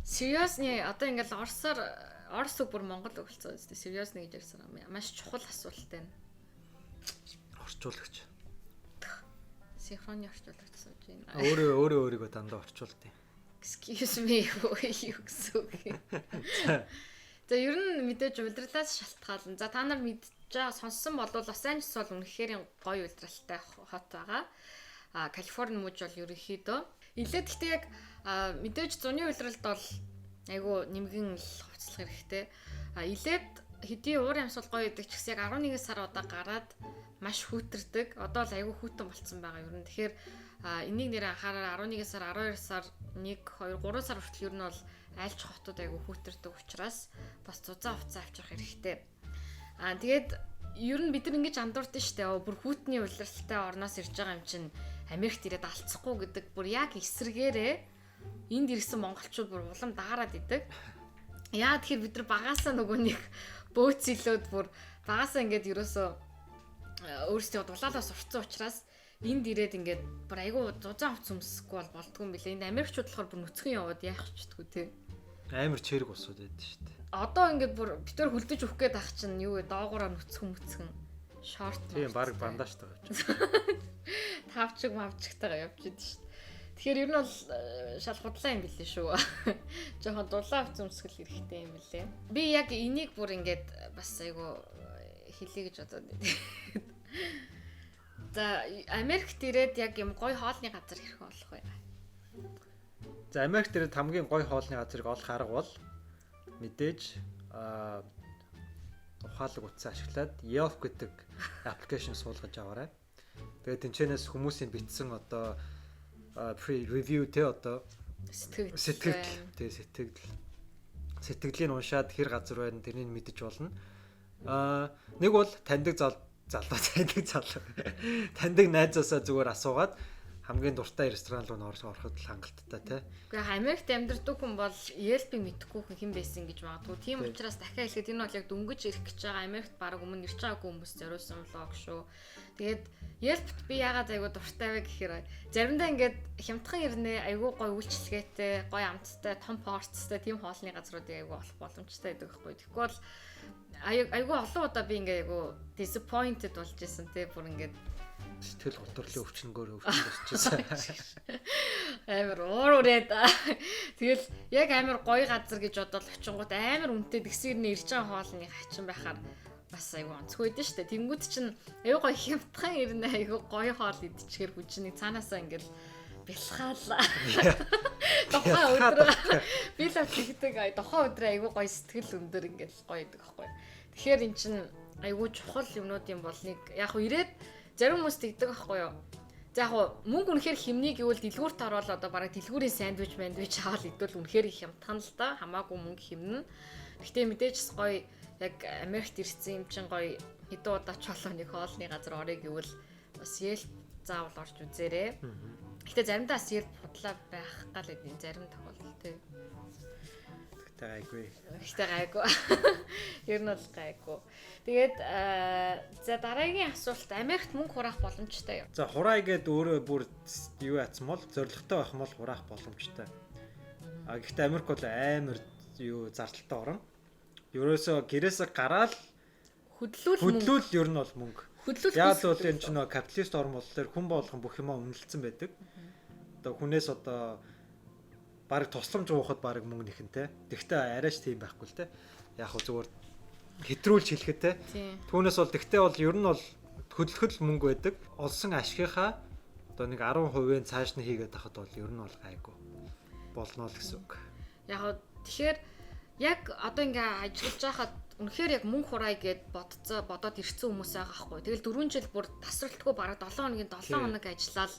Сериосны одоо ингээл Орос үг бүр Монгол үг болсон үстэй. Сериосны гэж ярьсан. Маш чухал асуулт байна. Орчуулагч. синхронны орчуулагч сууж байна. Өөрийгөө дандаа орчуулдаг. Excuse me юу гэсэн үг юм. За ер нь мэдээж улирлаас шалтгаална. За та нар мэдж байгаа сонссон бол Лос Анжелес бол үнэхээр гоё улиралтай хот байгаа. Калифорни мужи бол ерөнхийдөө илээд гэхдээ яг мэдээж зуны улиралд бол айгу нэмгэн л хувцлах хэрэгтэй. Илээд хэдий уур амьсгал гоё идэг ч гэсэн яг 11 сар удаа гараад маш хүүтэрдэг. Одоо л айгу хүүтэн болцсон байгаа ер нь. Тэгэхээр энийг нэр анхаарал 11 сар, 12 сар, 1, 2, 3 сар хүртэл ер нь бол айлч хотод айгу хүүтэрдэг учраас бас зузаан хувцас авчрах хэрэгтэй. Тэгээд ер нь бид нар ингэж андуурдаг штэ. Бүр хүүтний улиралтай орноос ирж байгаа юм чинь Америкт ирээд алцахгүй гэдэг бүр яг эсрэгээрээ энд ирсэн монголчууд бүр улам даарад идэг. Яа тэгэхээр бид нар багаасаа нөгөө нэг бөөцөлөөд бүр багаасаа ингээд ерөөсөө өөрсдөө дулаалаас урцсан учраас энд ирээд ингээд бүр айгүй зузаан хувц өмсөхгүй болдгүй юм билээ. Энд Америкчууд болохоор бүр нүцгэн яваад яах чдгүү те. Амар чэрэг усууд байдаг шүү дээ. Одоо ингээд бүр битэр хөлдөж өгөх гээд ах чинь юу вэ? Доогоороо нүцгэн шорт. Тийм баг бандажтай байж. Тавчиг мавчигтайгаа явж идэв шүү. Тэгэхээр ер нь бол шал худлаа юм билээ шүү. Жохон дулаан хувц өмсгөл хэрэгтэй юм билээ. Би яг энийг бүр ингээд бас айгу хэлье гэж бодоод байна. За Америкт ирээд яг юм гоё хоолны газар хэрэг болох вэ? За Америкт ирээд хамгийн гоё хоолны газрыг олох арга бол мэдээж ухаалаг утсаа ашиглаад Yelp гэдэг аппликейшн суулгаж аваарай. Тэгээд тэнцэнээс хүмүүсийн бичсэн одоо review те одоо сэтгэлийн уншаад хэр газар байна тэрнийг мэдэж болно. Нэг бол таньдаг таньдаг найзаасаа зүгээр асуугаад хамгийн дуртай ресторан руу ороход л хангалттай тий. Гэхдээ Америкт амьдардаг хүн бол Yelp-ийг мэдэхгүй хэн байсан гэж магадгүй. Тийм учраас дахиад хэлэхэд энэ бол яг дөнгөж ирэх гэж байгаа Америкт баг өмнө ирж байгаагүй хүмүүс зориулсан влог шүү. Тэгээд Yelp-т би яагаад айгуу дуртай вэ гэхээр заримдаа ингээд хямдхан ирнэ айгуу гоё үйлчлэгээтэй, гоё амттай, том порцтой тийм хоолны газруудыг айгуу олох боломжтой байдаг байхгүй. Тэгэхгүй бол айгуу олон удаа би ингээд айгуу disappointed болж исэн тий бүр ингээд сэтгэл готрлын өвчнөгөөр өвчнөсчихсэн. Амар уурээд. Тэгэл яг амар гоё газар гэж бодоод очингууд амар үнэтэй тэгсэрний ирж байгаа хоолны хачин байхаар бас айгүй онцгүй дээ штэ. Тэнгүүд чинь айгүй гоё хямдхан ирнэ айгүй гоё хоол идчихэр хүчний цаанаасаа ингээл бэлхаалаа. Тухайн өдөр би л тэгдэг тухайн өдөр айгүй гоё сэтгэл өндөр ингээл гоё идэг аахгүй. Тэгэхээр эн чинь айгүй чухал юмнуудын бол нэг яг хөө ирээд зарим хүмүүс тэгдэг аахгүй юу. За яг мөнгө үнэхээр химнийг гэвэл дэлгүүрт ороод одоо бараг дэлгүүрийн сандвич хаал идвэл үнэхээр их хямдхан л да. Хамаагүй мөнгө химнэ. Гэхдээ мэдээж гоё яг Америкт ирсэн юм чин гоё хэдэн удаа чолоо нэг хоолны газар орё гэвэл бас Yelp заавал орж үзээрэй. Гэхдээ заримдаа Yelp худлаа байх гал эдийн зарим тохиолдол тий. Гэхдээ гайгүй. Ер нь бол гайгүй. Тэгээд за дараагийн асуулт Америкт мөнгө хураах боломжтой юу? За хураа гэдэг өөрөө бүр юу яцсан бол зоригтой байх юм бол хураах боломжтой. Гэхдээ Америк бол амар юу зардалтай орон. Ерөөсөө гэрээсээ гараад хөдлүүл ер нь бол мөнгө. Яг л энэ ч нөө капиталист орн болохоор хүн болгон бүх юмаа үнэлсэн байдаг. Одоо хүнээс одоо бараг тусламж уухад бараг мөнгө нэхэнтэй. Тэгвэл арайч тийм байхгүй л те. Яг хөө зүгээр хэтрүүлж хэлэхэд те. Түүнээс бол тэгтээ бол ер нь бол хөдөлгөл мөнгө байдаг. Олсон ашигынхаа одоо нэг 10%-ийн цааш нь хийгээд тахад бол ер нь бол гайгүй болно л гэсэн үг. Яг тэгэхээр яг одоо ингээ ажиллаж байхад үнэхээр яг мөнгө хураа гэд бодоод ирсэн хүмүүс байгаа хгүй. Тэгэл 4 жил бүр тасралтгүй бараг 7 хоногийн 7 хоног ажиллаад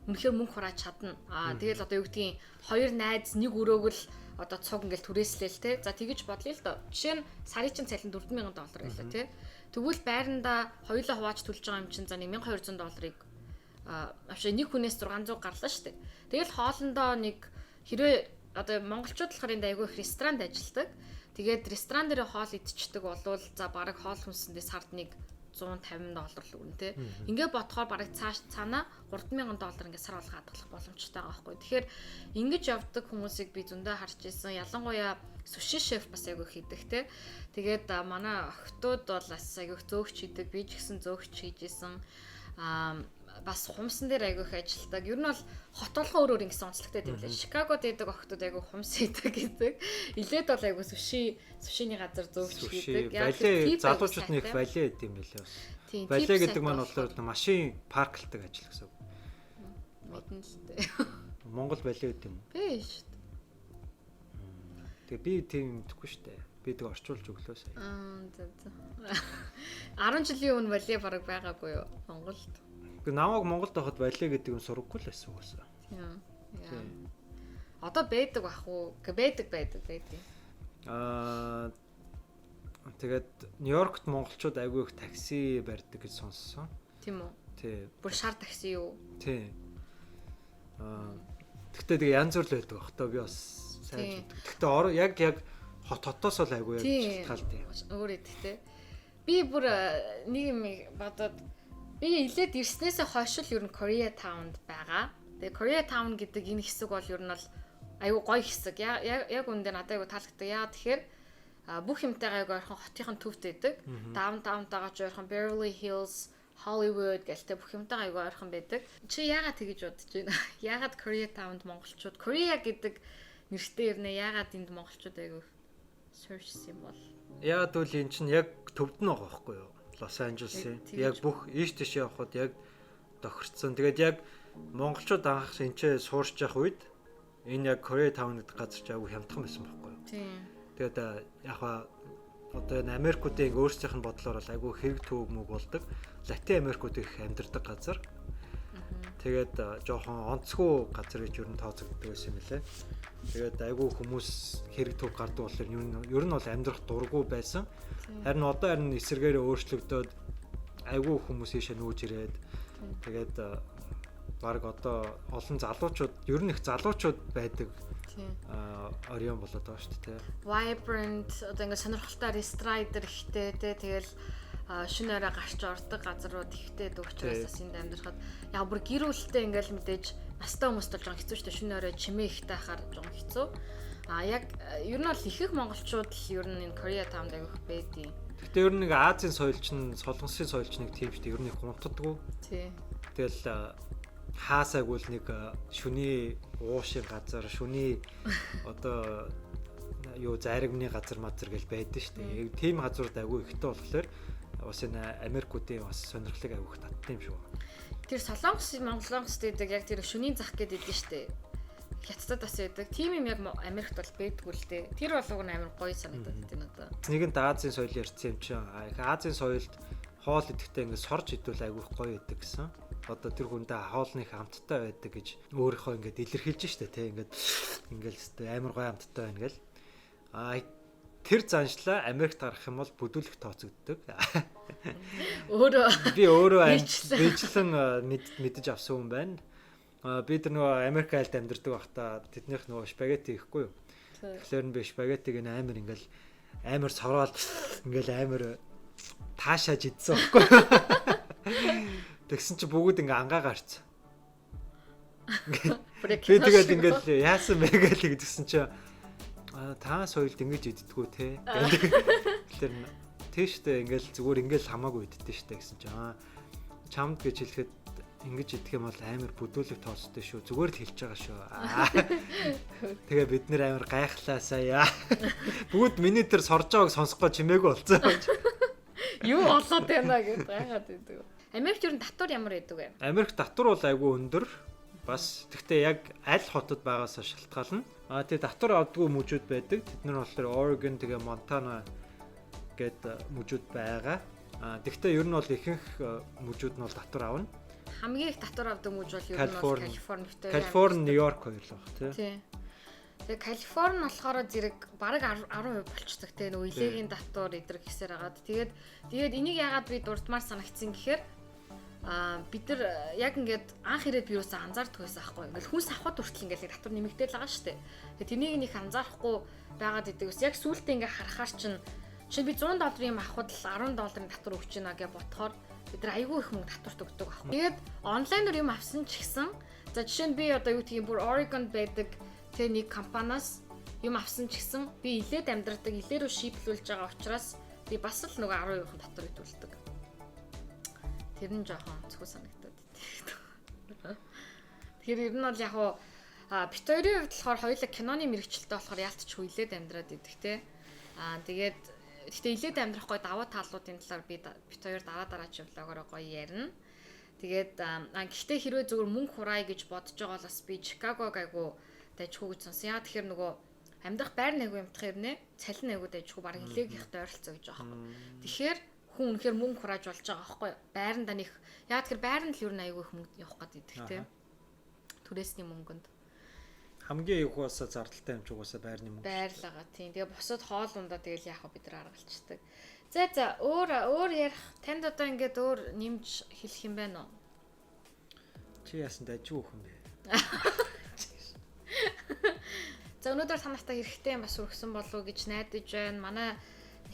үнэхээр мөнгө хурааж чадна. Тэгэл одоо юу гэдгийг хоёр найз нэг өрөөгөл одоо цуг ингээл түрээслээл те. За тэгэж бодлоо л доо. Жишээ нь сарын чин цалин $4,000 байлаа те. Тэгвэл байранда хоёулаа хувааж төлж байгаа юм чин за $1,200-ыг авшаа нэг хүнээс 600 гарлаа штэ. Тэгэл хоолндоо нэг хэрвээ одоо монголчууд болохоор энэ айгүй их ресторанд ажилладаг. Тэгээд ресторан дээр хоол идчихдэг болвол за бараг хоол хүнсэндээ сард нэг $150 л өрнө те. Ингээ бодохоор бараг цаана $3,000 ингээ сар болго хадгалах боломжтой байгаа байхгүй. Тэгэхээр ингэж явдаг хүмүүсийг би зөндөө харж ирсэн. Ялангуяа суши шеф бас айгүй хийдэг те. Тэгээд манай охтууд бол бас айгүй зөөгч хийдэг. Би ч гэсэн зөөгч хийж исэн. бас хумсан дээр айгүйх ажилладаг. Ер нь бол хот болгон өөр өөр ингэсэн онцлогтой юм лээ. Чикагод байдаг охтууд айгүй хумс хийдэг гэдэг. Илээд бол айгүй сушиний газар зөөвч хийдэг. Балет залуучууд нэг балет гэдэг юм лээ бас. Балет гэдэг маань болохоор машин парклдаг ажил гэсэн үг. Мэдэн л дээ. Монгол балет гэдэг юм уу? Биш. Тэгээ би тийм мэдэхгүй шүү дээ. Би тэг орчуулж өглөө сая. 10 жилийн өмнө балет бараг байгаагүй юу Монголд? Гэхдээ намайг Монголд байхад балет гэдэг юм сураггүй л байсан уусаа. Тийм. Одоо байдаг бах уу? Байдаг. Тэгээд Нью-Йоркт монголчууд айгүй их такси барьдаг гэж сонссон. Тийм үү? Тий. Бүр шар такси юу? Тий. Гэхдээ тэгээ янз бүр л байдаг бах тоо би бас сайн. Гэхдээ яг хотоос л айгүй яг шалтгаалтай. Өөр идэхтэй. Би бүр нэг юм бодоод би илээд ирснээсээ хойш л ер нь Korea Town-д байгаа. Тэгээ Korea Town гэдэг энэ хэсэг бол ер нь бол айгүй гоё хэсэг. Яг үндэ надад айгүй таалагддаг. Яа тэгэхээр бүх юмтайгаа айгүй ойрхон хотынхын төвд байдаг. Downtown-тайгаа ч ойрхон Beverly Hills, Hollywood гэлтэй бүх юмтайгаа айгүй ойрхон байдаг. Чи яагаад тэгэж бодож байна? Яагаад Korea Town-д монголчууд Korea гэдэг нэртэй ирнэ? Яагаад энд монголчууд айгүй search symbol. Яагаад үл эн чинь яг төвд нь байгаа байхгүй юу? Лос Анжелсын. Яг бүх ийш тийш явхад яг тохирцсон. Тэгээд яг монголчууд анх энэчээ суурч явах үед энэ яг Korea Town гэдэг газар ч аягүй хямдхан байсан байхгүй юу? Тийм. Тэгээд яг одоо энэ Америкуудын өөрсдийнх нь бодлоор бол аягүй хэрэг төв мөг болдог. Латин Америкууд их амьдардаг газар. Тэгээд жоохон онцгүй газар гэж юу н тооцогддог байсан юм лээ. Тэгээд айгүй хүмүүс хэрэг төв гардаг болохоор ер нь бол амьдрах дурггүй байсан. Харин эсэргээрээ өөрчлөгдөөд айгүй хүмүүс ийшээ нүүж ирээд тэгээд баг одоо олон залуучууд ер нь их залуучууд байдаг. Орион болоод байгаа шүү дээ. Vibrant одоо ингээд сонирхолтой ресторан ихтэй тэгэл шөнө өрөө гарч ордог газрууд ихтэй дүүчраас энд амьдрахад яг бүр гэр бүлтэй ингээд мэдээж настай хүмүүст бол жоохон хэцүү шүү дээ. Шөнө өрөө чимээ ихтэй хахаар жоохон хэцүү. Яг ер нь бол ихэнх монголчууд л ер нь энэ Korea Town-д авих байдیں۔ Гэхдээ ер нь нэг Азийн соёл чинь солонгосын соёл чинь нэг тийм шүү дээ. Ер нь их гунтдаггүй. Тий. Тэгэл хаасаагүй л нэг шүний уушийн газар, шүний одоо юу заригмны газар мазар гэл байдаг шүү дээ. Тийм газрууд айгүй ихтэй болохоор бас энэ Америкуудын бас сонирхлыг айгүй их татдаг юм шүү. Тэр Монголонгос гэдэг яг тэр шүний зах гэдэг шүү дээ. Хятадд бас байдаг. Тим юм яг Америкт бол байдгүй л дээ. Тэр болов нь амар гоё санагдаад байна одоо. Нэгэнт Азийн соёл ярьсан юм чинь. Азийн соёлд хоол идэхдээ ингээд сорж идвэл айгүй гоё байдаг гэсэн. Одоо тэр хүндээ хоолных амттай байдаг гэж өөрийнхөө ингээд илэрхийлж штэ тий ингээл амар гоё амттай байна гэл. Тэр заншлаа Америкт гарах юм бол бүдүүлэх тооцогддог. Би өөрөө бичлэн мэдэж авсан хүн байна. Бид нөгөө Америк айлд амьдардаг байхдаа тэднийх нөгөө спагетти ихгүй юу. Тэгэхээр би спагеттиг амар ингээл амар сороод ингээл амар таашааж идсэн байхгүй юу. Тэгсэн чи бүгд ингээ ангаа гарцсан. Би тэгээд ингээл яасан бэ гэж тэгсэн чи та соёлд ингэж иддгүү те. Тэгэхээр тийштэй ингээл зүгээр ингээл хамаагүй иддэж штэ гэсэн чи чамд гэж хэлэхэд ингэж идэх юм бол амар бүдүүлэг тооцтой шүү. Зүгээр л хэлж байгаа шүү. Тэгээ бид нэр амар гайхлаасаа. Бүгд миний тэр сорж байгааг сонсохгүй чимээгүй болцсон. Юу болоод байна гэж гайхаад байдаг. Америкт ер нь татвар ямар байдаг вэ? Америкт татвар бол айгүй өндөр. Бас тэгтээ яг аль хотод байгаасаа шалтгаална. Тэгээ татвар авдаггүй мужууд байдаг. Тэд нар болохоор Oregon тэгээ Montana гээд мужууд байгаа. Тэгтээ ер нь бол ихэнх мужууд нь бол татвар авна. Хамгийн их татвар авдаг мужи бол ер нь бол Калифорнитэй. Калифорни, Нью-Йорк хоёрлоо тий. Тэгээ Калифорни болохоор зэрэг бараг 10% болчихдог те нөгөө илээгийн татвар эдрэг гэсээр хагаад. Тэгээд энийг яагаад би дурдмаар санагдсан гэхээр бид нар яг ингээд анх ирээд би юусаа анзаардаг байсан аахгүй. Ингээл хүнс авахд хүртэл ингээд татвар нэмэгдээл байгаа шүү дээ. Тэгээд тэнийг нэг анзаарахгүй байгаад идэг ус. Яг сүүлдээ ингээд харахаар чинь би $100 юм авахд л $10 татвар өгч гинэ гэж бодохоор бид нар айгүй их мөнгө татварт өгдөг аахгүй. Тэгээд онлайнаар юм авсан ч гэсэн за жишээ нь би одоо юу гэх юм бүр Oregon байдаг тэ нэг компаниас юм авсан ч гэсэн би илээд амьдрдаг илээ рүү шиплүүлж байгаа учраас би бас л нөгөө 10% татвар өгдөг. Тэр нь жоохон зөвхөн санагдаад. Тэгэхээр ер нь бол яг уу бит хоёрын хувьд болохоор хоёулаа киноны мэрэгчлэлтэй болохоор яалтчгүй хилээд амьдраад идэх те. Тэгээд гэхдээ хилээд амьдрахгүй даваа талуудын талаар бит хоёр дараа влогоор гоё ярина. Тэгээд гэхдээ хэрвээ зөвхөн мөнгө хураая гэж бодож байгаа бол бас би Чикагог айгу дайжгүй гэж сонсон. Яа тэгэхээр нөгөө амьдрах байр нэггүй юмтах хэрнээ цалин нэггүй дайжгүй баг хилээгийнхтэй ойролцоо гэж байгаа юм. Тэгэхээр хүн үнэхээр мөнгө хурааж болж байгаа байхгүй байранда нэг яа тэгэхээр байранд л юу н аягүй их мөнгө явах гээд идэх те. Түрээсний мөнгөнд хамгийн их уусаа зардалтай юм ч угаасаа байрны мөнгө. Байрлага тийм. Тэгээ босод хоол ундаа тэгэл яах вэ бид нар аргалчдаг. За өөр ярих танд одоо ингээд өөр нэмж хэлэх юм байна уу? Чи яасан дайжгүй хүн бэ? За өнөөдөр та нартай хэрэгтэй юм бас хүргэсэн болов уу гэж найдаж байна. Манай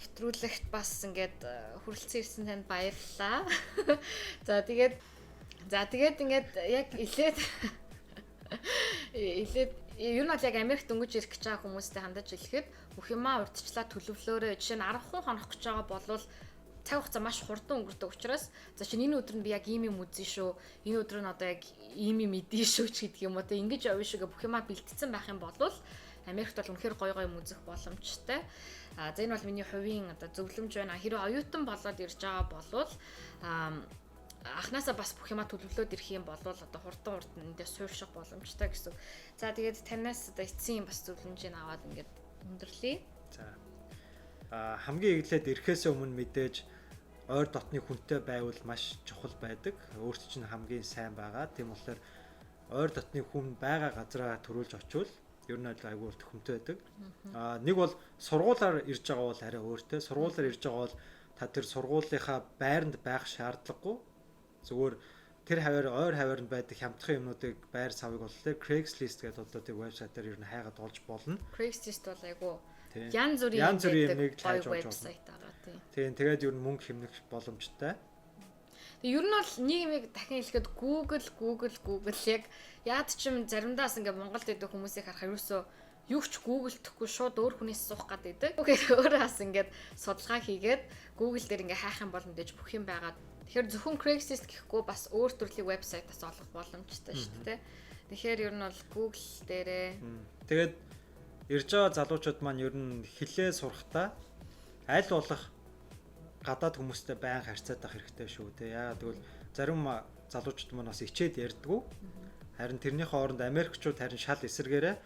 нэвтрүүлэгт бас ингээд хүрэлцэн ирсэн танд баярлалаа. За тэгээд ингээд яг илээд ер нь бол яг Америкт дөнгөж ирэх гэж байгаа хүмүүстэй хандаж хэлэхэд бүх юмаа урдчлаа төлөвлөөрэй. Жишээ нь 10 хоног гэж байгаа болвол цаг хугацаа маш хурдан өнгөрдөг учраас за чинь энэ өдөр нь би яг ийм юм үзэн шүү. Энэ өдөр нь одоо яг ийм юм мэдэн шүү ч гэдэг юм уу те ингэж явна шигээ бүх юмаа бэлтцсэн байх юм бол Америкт бол үнэхээр гоё юм үзэх боломжтой. За энэ бол миний хувийн одоо зөвлөмж байна. Хэрэв оюутан болоод ирж байгаа болвол анханасаа бас бүх юмаа төлөвлөөд ирэх юм бол одоо хурдан эндээ суурших боломжтой гэсэн. За тэгээд танаас одоо эцсийн бас зөвлөмжийг аваад ингээд өндөрлөе. За. Хамгийн эхлээд ирэхээс өмнө мэдээж ойр дотны хүнтэй байвал маш чухал байдаг. Өөрт чинь хамгийн сайн байгаа. Тийм болохоор ойр дотны хүн байгаа газараа төрүүлж очивол ер нь айгүй урт хүнтэй байдаг. Нэг бол сургуулаар ирж байгаа бол арай өөртэй. Сургуулаар ирж байгаа бол та тэр сургуулийнхаа байранд байх шаардлагагүй. Зүгээр тэр ойр хаваарнд байдаг хямдхан юмнуудыг байр савыг бол Craigslist гэдэг одоо тэр вебсайтаар ер нь хайгаад олж болно. Craigslist бол айгүй янз бүрийн юмыг хайж олж вебсайт байгаа тийм. Тэгээд ер нь мөнгө хэмнэх боломжтой. Ер нь бол нийгмийг дахин хэлэхэд Google яг яад ч юм заримдаас ингээ Монголд идэх хүмүүсийг харахаар юусоо юу ч Google-тэхгүй шууд өөр хүнээс суух гэдэг. Тэгэхээр өөрөө бас ингээд судалгаа хийгээд Google дээр ингээ хайх юм бол мэдээж бүх юм байгаа. Тэгэхээр зөвхөн Craigslist гэхгүй бас өөр төрлийн вебсайтаас олох боломжтой шүү дээ. Тэгэхээр ер нь бол Google дээрээ. Тэгээд ирж байгаа залуучууд маань ер нь хэлээ сурахтаа аль болох гадаад хүмүүстэй байн харьцаад байх хэрэгтэй шүү дээ. Яагаад гэвэл зарим залуучууд маань бас ичээд ярьдгүү. Харин тэрний хооронд Америкчууд харин шал эсэргээрээ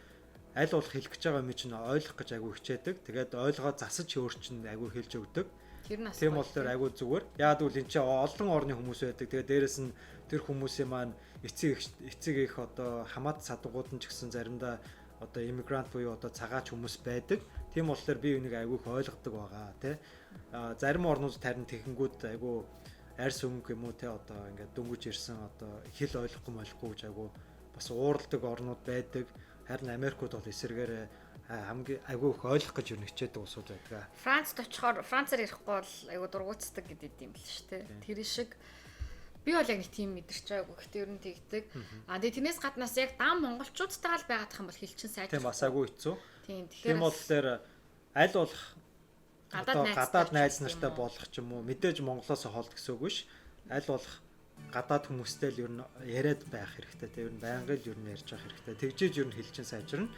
аль болох хэлэх гэж байгаа юм чинь ойлгох гэж айгүй хичээдэг. Тэгээд ойлгоод засаж өөрчн айгүй хэлж өгдөг. Тийм болохоор айгүй зүгээр. Яагаад гэвэл энэ чинь олон орны хүмүүс байдаг. Тэгээд дээрэс нь тэр хүмүүсийн маань эцэг их одоо хамаад садгууд нь ч гэсэн заримдаа одоо иммигрант буюу одоо цагаач хүмүүс байдаг. Тийм болохоор би энийг айгүй ойлгодог байгаа тий. Зарим орнууд харин тэгэнгүүт айгүй арьс өнгө юм уу тий одоо ингээд дөнгөж ирсэн одоо хэл ойлгохгүй гэж айгүй бас уурладаг орнууд байдаг. Харин Америкууд бол эсэргээр хамгийн айгүй их ойлгох гэж юу хичээдэг улсууд байдаг. Францд очихоор Францаар ярихгүй бол айгүй дургуутдаг гэдэг юм бэл шүү дээ. Тэр шиг би бол яг нэг тийм мэдэрч байгаагүй. Гэхдээ ер нь тэгдэг. Тэгээ тэрнээс гаднаас яг дан монголчуудтайгаа л байгаадах юм бол хэлчин сайд. Тийм бас айгүй хэцүү. Тийм болохоор аль болох гадаад найз нартай болох ч юм уу мэдээж Монголоос холд гэсэн үг биш. Аль болох гадаад хүмүүстэй л ер нь яриад байх хэрэгтэй. Тэ ер нь байнгын л ер нь ярьж байх хэрэгтэй. Тэгжээж ер нь хэлчин сайжирна.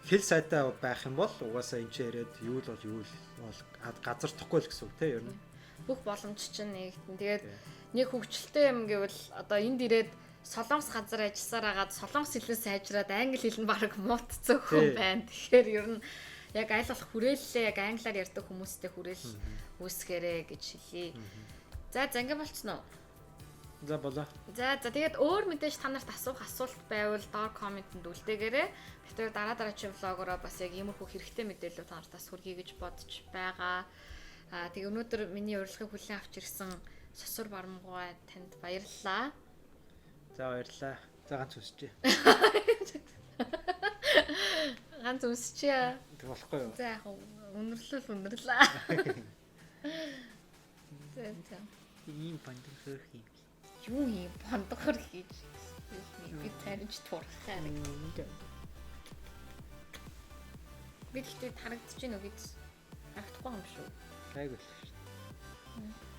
Хэл сайтай байх юм бол угаасаа энэ ч яриад юу л бол газар тохгүй л гэсэн үг те ер нь. Бүх боломж чинь нэгтэн. Тэгээд нэг хөгжилтэй юм гэвэл одоо энд ирээд солонгос газар ажилласаар агаад солонгос хэлэн сайжраад англи хэл нь баг муутцсан хүн байна. Тэгэхээр ер нь яг аль болох хүрээллээ яг англиар ярьдаг хүмүүстэй хүрээл үүсгээрэй гэж хэлье. За ингээ болцсон уу? За болоо. За тэгээд өөр мэдээж та нарт асуулт байвал доор комментэнд үлдээгээрэй. Тэгэхээр дараагийн влогороо бас яг иймэрхүү хэрэгтэй мэдээлэл та нартаас хүргэе гэж бодож байгаа. Тэгээ өнөөдөр миний урилгыг хүлээн авч ирсэн Сосор Барамгуй танд баярлалаа. За баярлалаа. За ганц үсчээ. Ганц үсчээ. Тэг болохгүй юу? За яг өнөрлөл. За. Ийм бандах хөрх юм. Юу юм бандахар хийж би таринч турхаа. Би тэгтээ харагдаж байна уу гэж харагдахгүй юм шүү. Гайгүй л шүү.